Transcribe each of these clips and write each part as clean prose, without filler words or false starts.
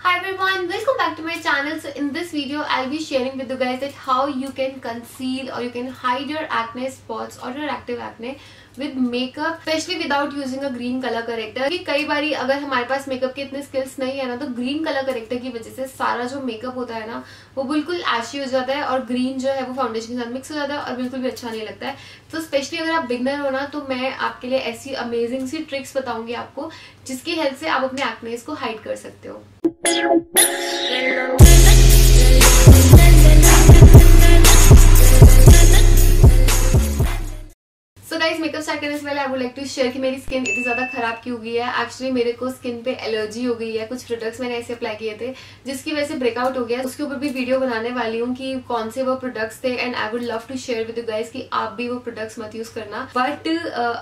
Hi everyone, welcome back to my channel. So in this video I'll be sharing with you guys that how you can conceal or you can hide your acne spots or your active acne with makeup, especially without using a green color corrector. कि कई बारी अगर हमारे pass makeup के इतने skills नहीं है ना, तो ग्रीन कलर करेक्टर की वजह से सारा जो मेकअप होता है ना वो बिल्कुल एशी हो जाता है और ग्रीन जो है वो फाउंडेशन के साथ मिक्स हो जाता है और बिल्कुल भी अच्छा नहीं लगता है। तो स्पेशली अगर आप बिगनर हो ना, तो मैं आपके लिए ऐसी अमेजिंग सी ट्रिक्स बताऊंगी आपको, जिसकी हेल्प से आप अपने एक्नेस को हाइड कर सकते हो। सो गाइस, मेकअप स्टार्ट करने से पहले I would like to share कि मेरी स्किन इतनी ज़्यादा खराब क्यों हो गई है। एक्चुअली मेरे को स्किन पे एलर्जी हो गई है। कुछ प्रोडक्ट्स मैंने ऐसे अप्लाई किए थे जिसकी वजह से ब्रेकआउट हो गया। उसके ऊपर भी वीडियो बनाने वाली हूँ कि कौन से वो प्रोडक्ट्स थे, and I would love to share with you guys कि आप भी वो प्रोडक्ट्स मत यूज़ करना। बट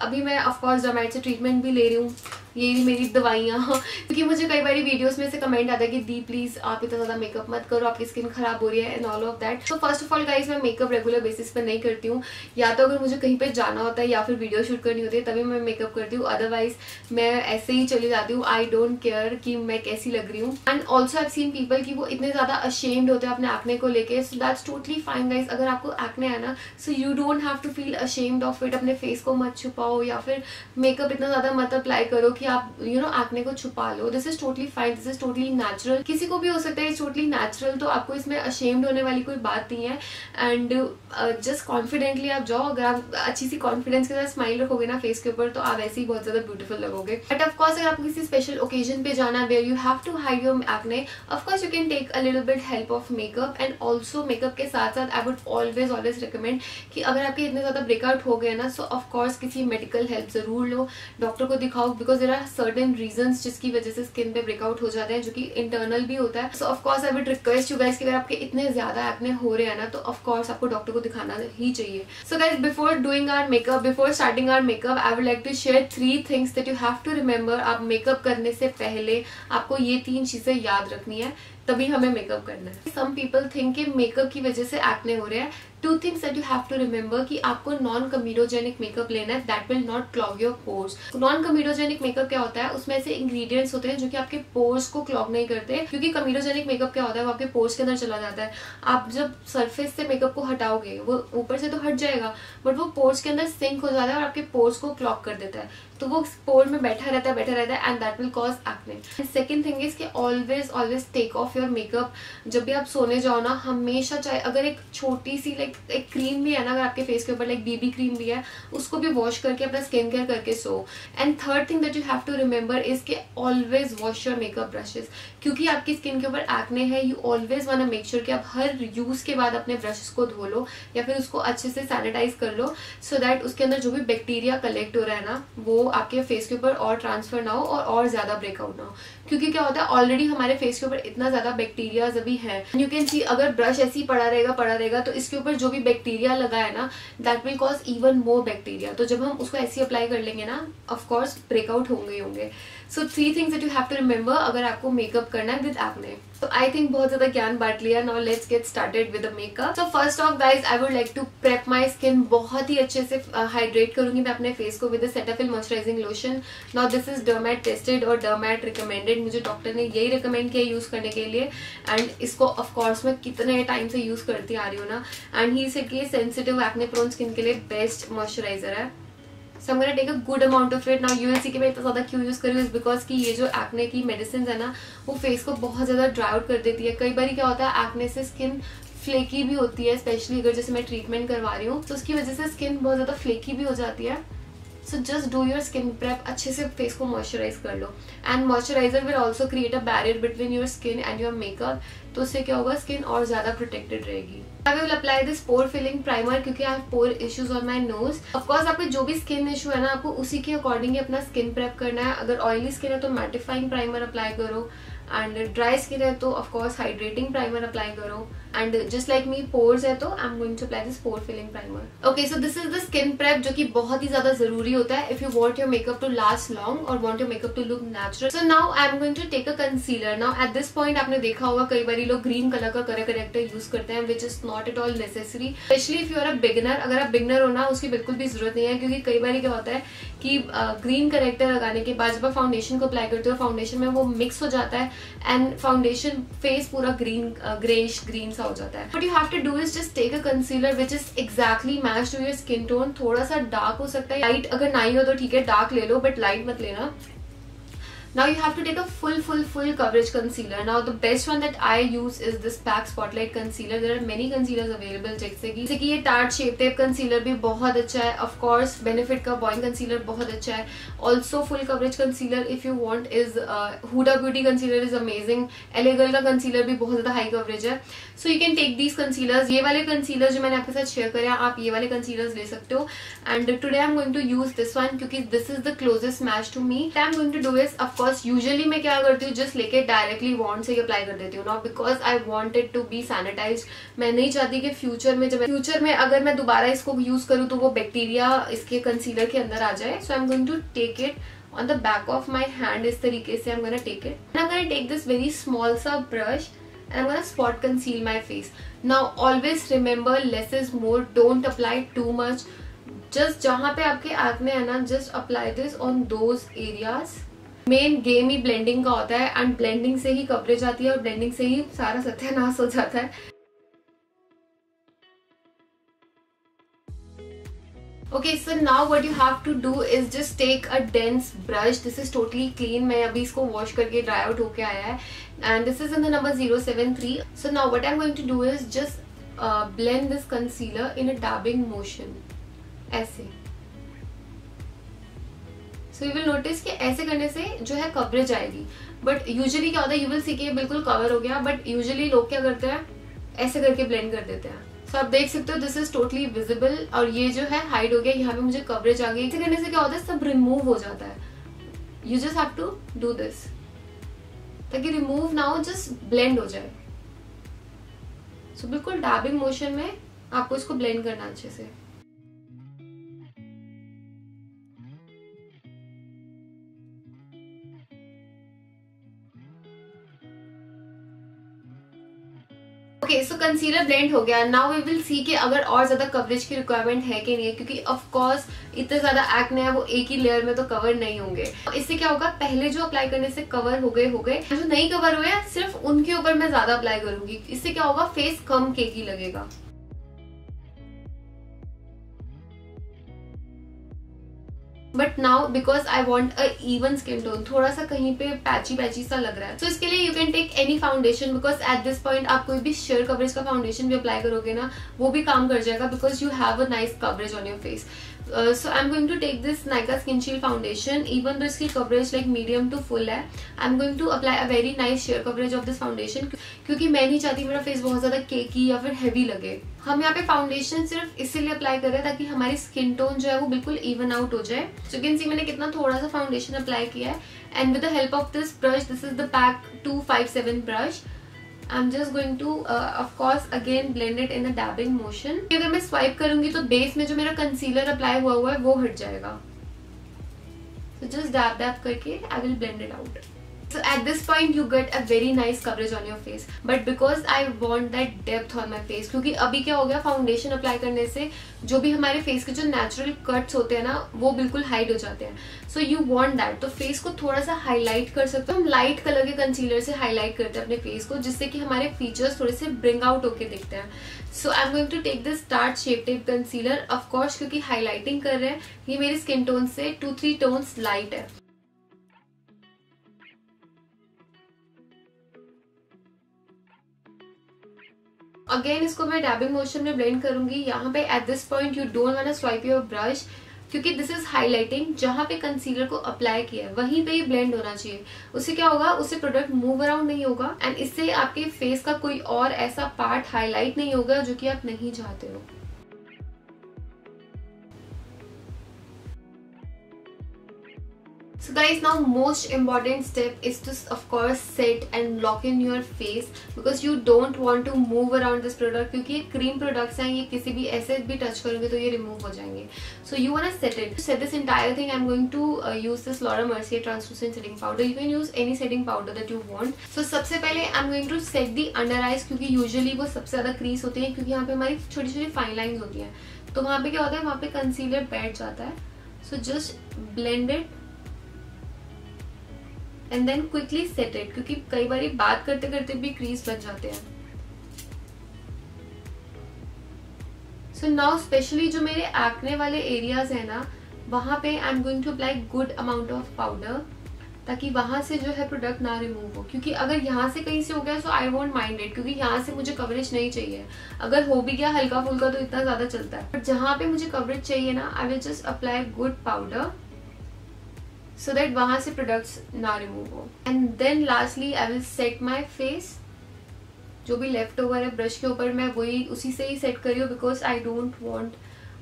अभी मैं ऑफकोर्स डर्मेट से ट्रीटमेंट भी ले रही हूँ, ये रही मेरी दवाइयाँ। क्योंकि मुझे कई बार वीडियोस में से कमेंट आता है कि दी प्लीज आप इतना ज़्यादा मेकअप मत करो, आपकी स्किन खराब हो रही है एंड ऑल ऑफ दैट। तो फर्स्ट ऑफ ऑल गाइस, मैं मेकअप रेगुलर बेसिस पर नहीं करती हूँ। या तो अगर मुझे कहीं पे जाना होता है या फिर वीडियो शूट करनी होती है तभी मैं मेकअप करती हूँ, अदरवाइज मैं ऐसे ही चली जाती हूँ। आई डोंट केयर कि मैं कैसी लग रही हूँ। And also I have seen people कि वो इतने ज़्यादा अशेम्ड होते हैं अपने एक्ने को लेके। So that's totally fine guys. अगर आपको एक्ने है ना, so you don't have to feel ashamed of it. अपने फेस को मत छुपाओ या फिर मेकअप इतना ज़्यादा मत अप्लाई करो कि आप एक्ने को छुपा लो। This is totally fine, this is totally natural. किसी को भी हो सकता है, टोटली नेचुरल। तो आपको इसमें अशेम्ड होने वाली कोई बात नहीं है। एंड जस्ट कॉन्फिडेंटली आप जाओ। अगर आप अच्छी सी कॉन्फिडेंस के साथ स्माइल रखोगे ना फेस के ऊपर, तो आप ऐसे ही बहुत ज्यादा ब्यूटीफुल लगोगे। बट ऑफकोर्स अगर आपको किसी स्पेशल ओकेजन पे जाना है where you have to hide your acne, of course you can take a little bit help of makeup. And also makeup के साथ साथ आई वुड ऑलवेज रिकमेंड कि अगर आपके इतने ज्यादा ब्रेकआउट हो गए ना, सो ऑफकोर्स किसी मेडिकल हेल्प जरूर लो, डॉक्टर को दिखाओ। Because there are certain reasons जिसकी वजह से स्किन पे ब्रेकआउट हो जाते हैं, जो कि इंटरनल भी होता है। So of course I would request you guys कि अगर आपके इतने ज्यादा एक्ने हो रहे हैं ना, तो ऑफकोर्स आपको डॉक्टर को दिखाना ही चाहिए। So guys, before doing our makeup, before starting our makeup, I would like to share 3 things that you have to remember. आप मेकअप करने से पहले आपको ये 3 चीजें याद रखनी है, तभी हमें मेकअप करना है। सम पीपल थिंक कि मेकअप की वजह से एक्ने हो रहे हैं। 2 things that you have to remember कि आपको नॉन कमीडोजेनिक मेकअप लेना है, that will not clog your pores. Non comedogenic makeup क्या होता है, उसमें ऐसे इंग्रेडिएंट्स होते हैं जो कि आपके पोर्स को क्लॉग नहीं करते। क्योंकि कमीडोजेनिक मेकअप क्या होता है, वो आपके पोर्स के अंदर चला जाता है। आप जब सरफेस से मेकअप को हटाओगे, वो ऊपर से तो हट जाएगा, बट वो पोर्स के अंदर सिंक हो जाता है और आपके पोर्स को क्लॉग कर देता है। तो वो पोर में बैठा रहता है and that will cause acne. Second thing is कि always take off your makeup. जब भी आप सोने जाओ ना, हमेशा, चाहे अगर एक छोटी सी एक क्रीम भी है ना, अगर आपके फेस के ऊपर बीबी क्रीम भी है, उसको भी वॉश करके अपना स्किन केयर करके सो। And third thing that you have to remember is के always wash your makeup brushes. क्योंकि आपकी स्किन के ऊपर एक्ने है, you always want to make sure कि आप हर यूज के बाद अपने ब्रशेस को धो लो या फिर उसको अच्छे से सैनिटाइज कर लो, सो दैट उसके अंदर जो भी बैक्टीरिया कलेक्ट हो रहा है ना, वो आपके फेस के ऊपर और ट्रांसफर ना हो और ज्यादा ब्रेकआउट ना हो। क्योंकि क्या होता है, ऑलरेडी हमारे फेस के ऊपर इतना ज्यादा बैक्टीरियाज अभी है। यू कैन सी, अगर ब्रश ऐसे ही पड़ा रहेगा तो इसके ऊपर जो भी बैक्टीरिया लगा है ना, that will cause even more bacteria. तो जब हम उसको ऐसे अप्लाई कर लेंगे ना, ऑफकोर्स ब्रेकआउट होंगे। So 3 things that you have to remember अगर आपको मेकअप करना है विद एक्ने। तो आई थिंक बहुत ज्यादा ज्ञान बांट लिया। Now let's get started with the makeup. So first of guys, I would like to prep my skin. बहुत ही अच्छे से हाइड्रेट करूंगी मैं अपने फेस को with the Cetaphil moisturising lotion. Now this is डर्मेट tested और डर्मेट रिकमेंडेड। मुझे डॉक्टर ने यही रिकमेंड किया यूज करने के लिए, एंड इसको ऑफकोर्स मैं कितने टाइम से यूज करती आ रही हूँ ना। एंड ही सेड कि सेंसिटिव एक्ने प्रोन स्किन के लिए बेस्ट मॉइस्चराइजर है। सो I'm gonna take a good amount of it. Now you will see कि मैं इतना ज़्यादा क्यों यूज़ कर रही हूँ, बिकॉज कि ये जो एक्ने की मेडिसिन है ना, वो फेस को बहुत ज़्यादा ड्राई आउट कर देती है। कई बार क्या होता है, एक्ने से स्किन फ्लेकी भी होती है, स्पेशली अगर जैसे मैं ट्रीटमेंट करवा रही हूँ, तो उसकी वजह से स्किन बहुत ज़्यादा फ्लेकी भी हो जाती है। So just do your skin prep, अच्छे से फेस को मॉइस्चराइज कर लो। And moisturiser will also create a barrier between your skin and your makeup. तो उससे क्या होगा, स्किन और ज्यादा प्रोटेक्टेड रहेगी। I will apply this pore filling primer क्योंकि I have pore issues on my nose. Of course आपके जो भी स्किन इशू है ना, आपको उसी के अकॉर्डिंग ही अपना स्किन प्रेप करना है। अगर ऑयली स्किन है तो मैटिफाइंग प्राइमर अप्लाई करो, एंड ड्राई स्किन है तो ऑफकोर्स हाइड्रेटिंग प्राइमर अप्लाई करो। And just like me pores है तो I am going to apply this pore filling primer. Okay, so this is the skin prep, जो कि बहुत ही ज्यादा जरूरी होता है if you want your makeup to last long और want your makeup to look natural. So now I am going to take a concealer. Now at this point आपने देखा होगा कई बार लोग ग्रीन कलर का कलर करेक्टर यूज करते हैं, which is not at all necessary, specially if you are a beginner. अगर आप बिगिनर हो ना, उसकी बिल्कुल भी जरूरत नहीं है। क्योंकि कई बार क्या होता है कि ग्रीन करेक्टर लगाने के बाद जब आप फाउंडेशन को अप्लाई करते हो, फाउंडेशन में वो मिक्स हो जाता है एंड फाउंडेशन फेस पूरा ग्रीन ग्रेइश ग्रीन सा हो जाता है. What you have to do is just take a concealer which is exactly match to your skin tone. थोड़ा सा डार्क हो सकता है, लाइट अगर नहीं हो तो ठीक है, डार्क ले लो बट लाइट मत लेना. Now you have to take a full coverage concealer. Now the best one that I use is this PAC Spotlight Concealer. There are many concealers available. जैसे कि ये Tarte Shape Tape Concealer भी बहुत अच्छा है. Of course Benefit का Boi Concealer बहुत अच्छा है. Also full coverage concealer if you want is Huda Beauty Concealer is amazing. LA Girl का concealer भी बहुत ज़्यादा high coverage है. So you can take these concealers. ये वाले concealers जो मैंने आपके साथ share करे आप ये वाले concealers ले सकते हो. And today I'm going to use this one क्योंकि this is the closest match to me. What I'm going to do is of course usually मैं क्या करती हूँ जस्ट लेके डायरेक्टली वॉन्ड से अप्लाई कर देती हूँ ना, because I want it to be sanitised. मैं नहीं चाहती कि फ्यूचर में अगर मैं दोबारा इसको यूज करूँ तो वो बैक्टीरिया इसके कंसीलर के अंदर आ जाए. So I am going to take it on the back of my hand. इस तरीके से I am gonna take it. I am gonna take this very small सा brush and I'm gonna spot conceal my face. Now always remember less is more. Don't apply too much. Just जहाँ पे आपके acne है ना, just apply this on those areas. Main game he blending का होता है and blending से ही coverage आती है और ब्लेंडिंग से ही सारा सत्यानाश हो जाता है. Okay, so now what you have to do is just take a dense brush. This is totally clean. मैं अभी इसको वॉश करके ड्राई आउट होके आया है and this is in the number 073. So now what I'm going to do is just blend this concealer in a dabbing motion. ऐसे. So you will notice कि ऐसे करने से जो है कवरेज आएगी. बट यूजुअली क्या होता है, यू विल सी कि ये बिल्कुल कवर हो गया, बट यूजुअली लोग क्या करते हैं ऐसे करके ब्लेंड कर देते हैं. सो आप देख सकते हो दिस इज टोटली विजिबल और ये जो है हाइड हो गया. यहाँ पे मुझे कवरेज आ गई. ऐसे करने से क्या होता है सब रिमूव हो जाता है. You just have to do this ताकि रिमूव ना हो, जस्ट ब्लेंड हो जाए. सो बिल्कुल डैबिंग मोशन में आपको इसको ब्लेंड करना अच्छे से. ओके, सो कंसीलर ब्लेंड हो गया. नाउ वी विल सी कि अगर और ज्यादा कवरेज की रिक्वायरमेंट है कि नहीं है, क्योंकि ऑफ कोर्स इतने ज्यादा एक्ने है वो एक ही लेयर में तो कवर नहीं होंगे. इससे क्या होगा, पहले जो अप्लाई करने से कवर हो गए जो नहीं कवर हुए सिर्फ उनके ऊपर मैं ज्यादा अप्लाई करूंगी. इससे क्या होगा, फेस कम केकी लगेगा. But now because I want a even skin tone, थोड़ा सा कहीं पे पैची सा लग रहा है, तो इसके लिए you can take any foundation. Because at this point आप कोई भी शेयर कवरेज का फाउंडेशन भी अप्लाई करोगे ना वो भी काम कर जाएगा, because you have a nice coverage on your face. So I'm going to take this Nykaa Skin Shield foundation. Even though इसकी coverage like medium to full है, I'm going to apply a very nice sheer coverage of this foundation क्योंकि मैं नहीं चाहती मेरा face बहुत ज्यादा केकी या फिर हेवी लगे. हम यहाँ पे फाउंडेशन सिर्फ इसीलिए अप्लाई कर रहे हैं ताकि हमारी स्किन टोन जो है वो बिल्कुल इवन आउट हो जाए. So you can see मैंने कितना थोड़ा सा फाउंडेशन अप्लाई किया है. And with the help of this brush, this is the PAC 257 brush. I'm just going to of course again blend it in a dabbing motion. अगर मैं swipe करूंगी तो बेस में जो मेरा कंसीलर अप्लाई हुआ है वो हट जाएगा. So just dab करके I will blend it out. So at this point you get a very nice coverage on your face. But because I want that depth on my face, क्योंकि अभी क्या हो गया, फाउंडेशन अप्लाई करने से जो भी हमारे फेस के जो नेचुरल कट्स होते हैं ना वो बिल्कुल हाइड हो जाते हैं. सो यू वांट दैट, तो फेस को थोड़ा सा हाईलाइट कर सकते हो. हम लाइट कलर के कंसीलर से हाईलाइट करते हैं अपने फेस को, जिससे कि हमारे फीचर्स थोड़े से ब्रिंग आउट होके दिखते हैं. So I am going to take this Tarte Shape Tape concealer. Of course क्योंकि हाईलाइटिंग कर रहे हैं, ये मेरी स्किन टोन से 2-3 टोन्स लाइट है. अगेन इसको मैं डैबिंग मोशन में ब्लेंड करूंगी. यहाँ पे at this point you don't want to swipe your brush, क्योंकि दिस इज हाईलाइटिंग. जहां पे कंसीलर को अप्लाई किया है वहीं पे ही ब्लेंड होना चाहिए. उससे क्या होगा, उससे प्रोडक्ट मूव अराउंड नहीं होगा एंड इससे आपके फेस का कोई और ऐसा पार्ट हाईलाइट नहीं होगा जो कि आप नहीं चाहते हो. So guys, now most important step is to of course set and lock in your face, because you don't want to move around this product, क्योंकि ये क्रीम प्रोडक्ट्स हैं, ये किसी भी ऐसे भी टच करोगे तो ये रिमूव हो जाएंगे. So you wanna set it. To set this entire thing, I'm going to use this Laura Mercier translucent setting powder. You can use any setting powder that you want. So सबसे पहले I'm going to set the under eyes, क्योंकि usually वो सबसे ज़्यादा crease होती है, क्योंकि यहाँ पे हमारी छोटी छोटी फाइन लाइंस होती हैं. तो वहाँ पे क्या होता है, वहाँ पे कंसीलर बैठ जाता है. So just blend it. And then quickly set it, क्योंकि कई बार बात करते करते भी क्रीज बन जाते हैं। सो नाउ स्पेशली जो मेरे एक्ने वाले एरियाज है ना, वहां पे I am going to apply good amount of powder, ताकि वहां से जो है प्रोडक्ट ना रिमूव हो। क्योंकि अगर यहाँ से कहीं से हो गया सो आई वोंट माइंड इट, क्योंकि यहाँ से मुझे कवरेज नहीं चाहिए। अगर हो भी गया हल्का फुल्का तो इतना ज्यादा चलता है, बट जहाँ पे मुझे कवरेज चाहिए ना, I will just apply good powder so that वहां से प्रोडक्ट्स ना रिमूव हो। And then lastly I will set my face. जो भी लेफ्ट ओवर है ब्रश के ऊपर, मैं वही उसी से ही सेट करी हूँ, because I don't want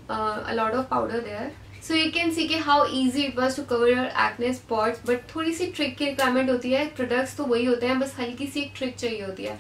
a lot of powder there. So you can see कि how easy it was to cover your acne spots, but थोड़ी सी ट्रिक की रिक्वायरमेंट होती है। प्रोडक्ट्स तो वही होते हैं, बस हल्की सी एक ट्रिक चाहिए होती है।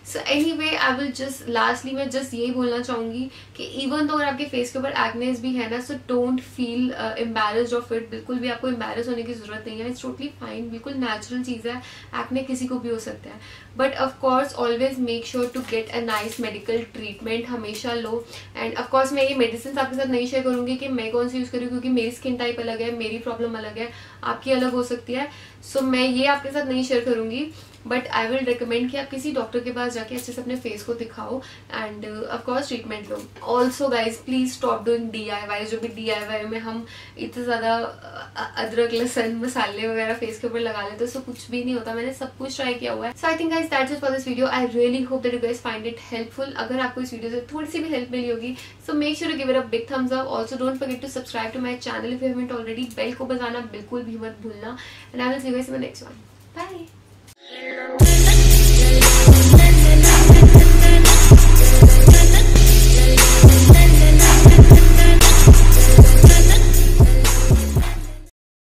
So anyway I will just lastly मैं जस्ट यही बोलना चाहूंगी कि इवन तो अगर आपके फेस के ऊपर एक्नेस भी है ना, so don't feel embarrassed of it. बिल्कुल भी आपको एम्बैरेस होने की जरूरत नहीं है, इट्स टोटली फाइन, बिल्कुल नेचुरल चीज है। एक्ने किसी को भी हो सकता है, but of course always make sure to get a nice medical treatment, हमेशा लो। एंड ऑफकोर्स मैं ये मेडिसिन आपके साथ नहीं शेयर करूंगी कि मैं कौन सी यूज करूँ, क्योंकि मेरी स्किन टाइप अलग है, मेरी प्रॉब्लम अलग है, आपकी अलग हो सकती है। सो मैं ये आपके साथ नहीं शेयर करूंगी, बट आई विल रिकमेंड कि आप किसी डॉक्टर के पास जाके अच्छे से अपने फेस को दिखाओ and of course treatment low. Also guys please stop doing DIY। जो भी DIY में हम इतना ज्यादा अदरक लहसुन मसाले वगैरह फेस के ऊपर लगा लेते हैं, सो कुछ भी नहीं होता। मैंने सब कुछ ट्राई किया हुआ है। So I think guys that's it for this video. I really hope that you guys find it helpful. अगर आपको इस वीडियो से थोड़ी सी भी हेल्प मिली होगी, so make sure to give it a big thumbs up. Also don't forget to subscribe to my channel if you haven't already. Bell को बजाना बिल्कुल भी मत भूलना, and I will see you guys in the next one.